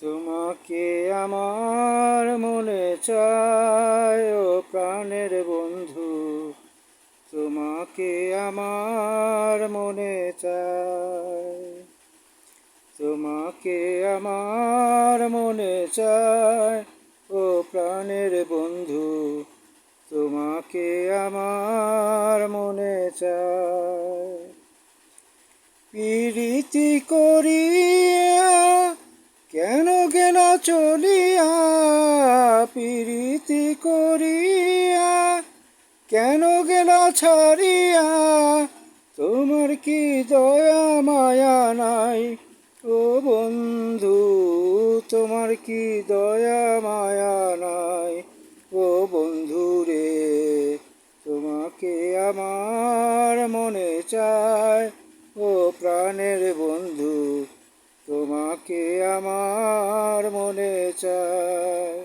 তোমাকে আমার মনে চায় ও প্রাণের বন্ধু, তোমাকে আমার মনে চায়, তোমাকে আমার মনে চায় ও প্রাণের বন্ধু, তোমাকে আমার মনে চায়। প্রীতি করিয়া কেন গেলা চলিয়া, প্রীতি করিয়া কেন গেলা ছাড়িয়া, তোমার কি দয়া মায়া নাই ও বন্ধু, তোমার কি দয়া মায়া নাই ও বন্ধু রে। তোমাকে আমার মনে চায় ও প্রাণের বন্ধু, তোমাকে আমার মনে চায়।